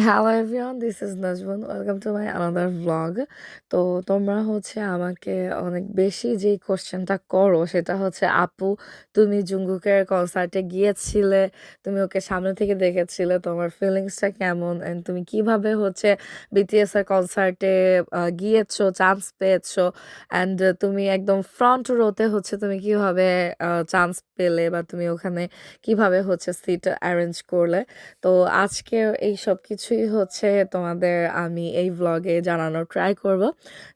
Hello everyone, this is Nazmun. Welcome to my another vlog. তো তোমরা আমাকে অনেক বেশি যেই কোশ্চেনটা করো সেটা হচ্ছে, আপু তুমি জুঙ্কুকের কনসার্টে গিয়েছিলে, তুমি ওকে সামনে থেকে দেখেছিলে, তোমার ফিলিংসটা কেমন, অ্যান্ড তুমি কিভাবে বিটিএস এর কনসার্টে গিয়েছো, চান্স পেয়েছো, অ্যান্ড তুমি একদম ফ্রন্ট রোতে তুমি কিভাবে চান্স পেলে, বা তুমি ওখানে কিভাবে সিট অ্যারেঞ্জ করলে। তো আজকে এই সব কিছুই তোমাদের আমি এই ভ্লগে জানানোর ট্রাই করব।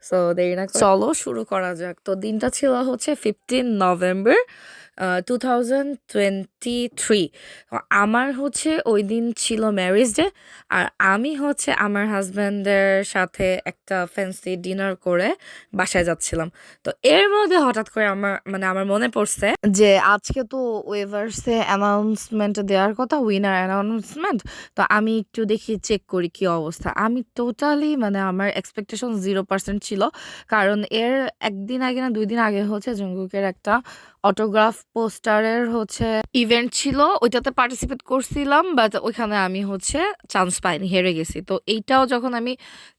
সো দেরি না করে চলো শুরু করা যাক। তো দিনটা ছিল 15 নভেম্বর 2023। আমার ওই দিন ছিল ম্যারেজ ডে, আর আমি আমার হাজব্যান্ডের সাথে একটা ফ্যান্সি ডিনার করে বাসায় যাচ্ছিলাম। তো এর মধ্যে হঠাৎ করে আমার মনে পড়ছে যে আজকে তো ওয়েভার্সে অ্যানাউন্সমেন্ট দেওয়ার কথা, উইনার অ্যানাউন্সমেন্ট। তো আমি একটু দেখি, চেক করি কি অবস্থা। আমি টোটালি আমার এক্সপেকটেশন 0% ছিল, কারণ এর একদিন আগে না 2 দিন আগে জঙ্কুকের একটা অটোগ্রাফ পোস্টারের ইভেন্ট ছিল, ওইটাতে পার্টিসিপেট করছিলাম, বাট ওইখানে আমি চান্স পাইনি, হেরে গেছি। তো এইটাও যখন আমি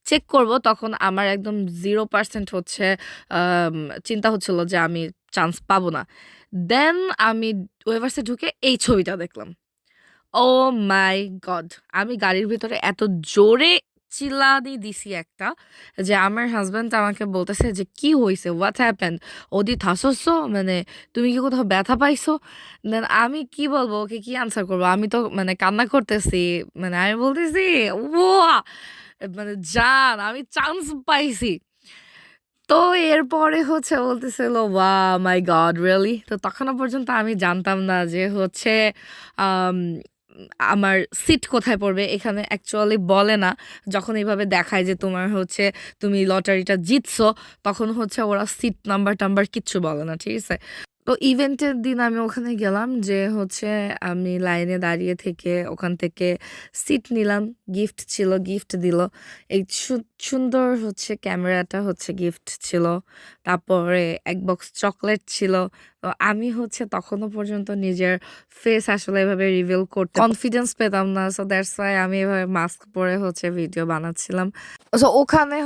চেক করব তখন আমার একদম 0% চিন্তা হচ্ছিল যে আমি চান্স পাবো না। দেন আমি ওয়েভার্সে ঢুকে এই ছবিটা দেখলাম। ও মাই গড! আমি গাড়ির ভিতরে এত জোরে চিল্লানি দিছি একটা, যে আমার হাজব্যান্ড আমাকে বলতেছে যে, "কি হইছে? What happened? ওদি থাসছো? মানে তুমি কি কোথাও ব্যথা পাইছো?" দেন আমি কি বলবো, ওকে কি আনসার করবো? আমি তো কান্না করতেছি। আমি বলতেছি, "ওয়া! জান, আমি চান্স পাইছি।" তো এরপরে বলতেছিল, "ওয়াও মাই গড! রিয়ালি?" তো তখনো পর্যন্ত আমি জানতাম না যে আম আমার সিট কোথায় পড়বে। এখানে অ্যাকচুয়ালি বলে না। যখন এভাবে দেখায় যে তোমার তুমি লটারিটা জিতছো, তখন ওরা সিট নাম্বার-টাম্বার কিচ্ছু বলে না। ঠিক আছে? তো ইভেন্টের দিন আমি ওখানে গেলাম, যে আমি লাইনে দাঁড়িয়ে থেকে ওখান থেকে সিট নিলাম। গিফট ছিল, গিফট দিল। এই সুন্দর ক্যামেরাটা গিফট ছিল। তারপরে এক বক্স চকলেট ছিল। তো আমি তখনো পর্যন্ত নিজের ফেস আসলে এভাবে রিভিল করতে কনফিডেন্স পেতাম না। সো দ্যাটস ওয়াই আমি এভাবে মাস্ক পরে ভিডিও বানাচ্ছিলাম। সো ওখানে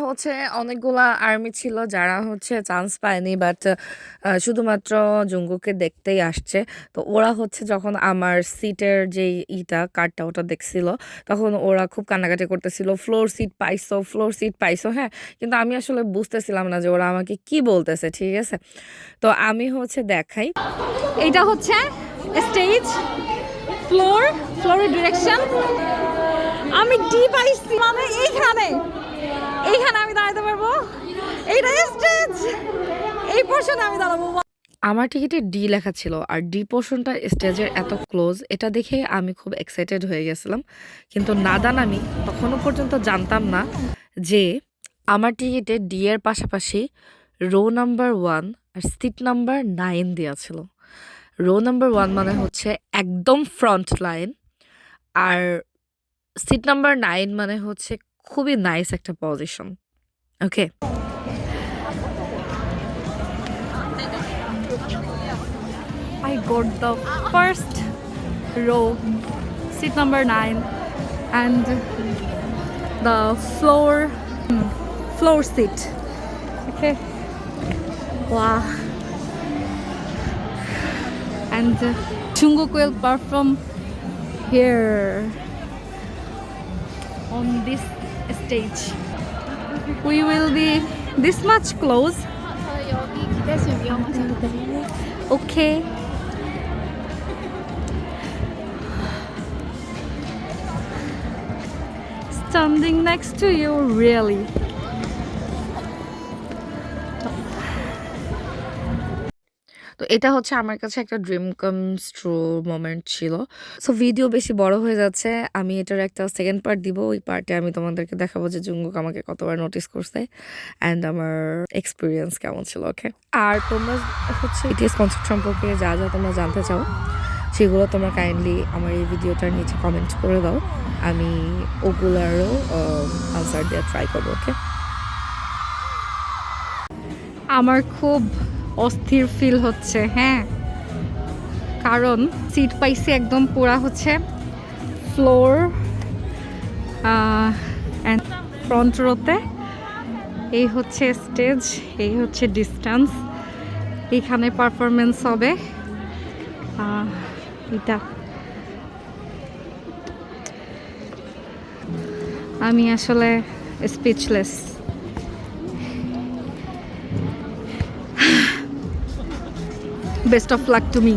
অনেকগুলা আর্মি ছিল যারা চান্স পায়নি, বাট শুধুমাত্র জঙ্কুকে দেখতেই আসছে। তো ওরা যখন আমার সিটের যে কার্ডটা ওটা দেখছিল, তখন ওরা খুব কান্নাকাটি করতেছিল, "ফ্লোর সিট পাইছো, ফ্লোর সিট পাইছো।" হ্যাঁ, কিন্তু আমি আসলে বুঝতেছিলাম না যে ওরা আমাকে কি বলতেছে। ঠিক আছে? তো আমি দেখাই, এইটা হচ্ছে স্টেজ, ফ্লোরের ডিরেকশন। আমি ডি পাইছি, মানে এইখানে আমি দাঁড়াতে পারবো। এইটা স্টেজ, এই পোর্শনে আমি দাঁড়াবো। আমার টিকিটে ডি লেখা ছিল, আর ডি পোর্শনটা স্টেজের এত ক্লোজ, এটা দেখে আমি খুব এক্সাইটেড হয়ে গেছিলাম। কিন্তু নাদান আমি তখনও পর্যন্ত জানতাম না যে আমার টিকিটে ডি এর পাশাপাশি রো নাম্বার 1 আর সিট নাম্বার 9 দেওয়া ছিল। রো নাম্বার 1 মানে একদম ফ্রন্ট লাইন, আর সিট নাম্বার 9 মানে খুবই নাইস একটা position. Okay, I got the first row, seat number 9, and the floor seat. Okay. Wow. And Jungkook will perform here on this stage. We will be this much close. Okay. Standing next to you, really. তো এটা আমার কাছে একটা dream comes true moment ছিল। So video বেশি বড় হয়ে যাচ্ছে, আমি এটার একটা সেকেন্ড পার্ট দিব। ওই পার্টে আমি তোমাদেরকে দেখাবো যে জুঙ্কুক আমাকে কতবার নোটিস করছে, অ্যান্ড আমার এক্সপিরিয়েন্স কেমন ছিল। ওকে, আর তোমরা বিটিএস কনসার্ট সম্পর্কে যা যা তোমরা জানতে চাও, সেগুলো তোমরা কাইন্ডলি আমার এই ভিডিওটার নিচে কমেন্ট করে দাও। আমি ওগুলারও আনসার দেওয়ার ট্রাই করবো। ওকে, আমার খুব অস্থির ফিল হচ্ছে, হ্যাঁ, কারণ সিট পাইছি একদম পুরা ফ্লোর অ্যান্ড ফ্রন্ট রোতে এই হচ্ছে স্টেজ, এই হচ্ছে ডিস্টেন্স, এখানে পারফরমেন্স হবে। এটা আমি আসলে speechless. Best of luck to me.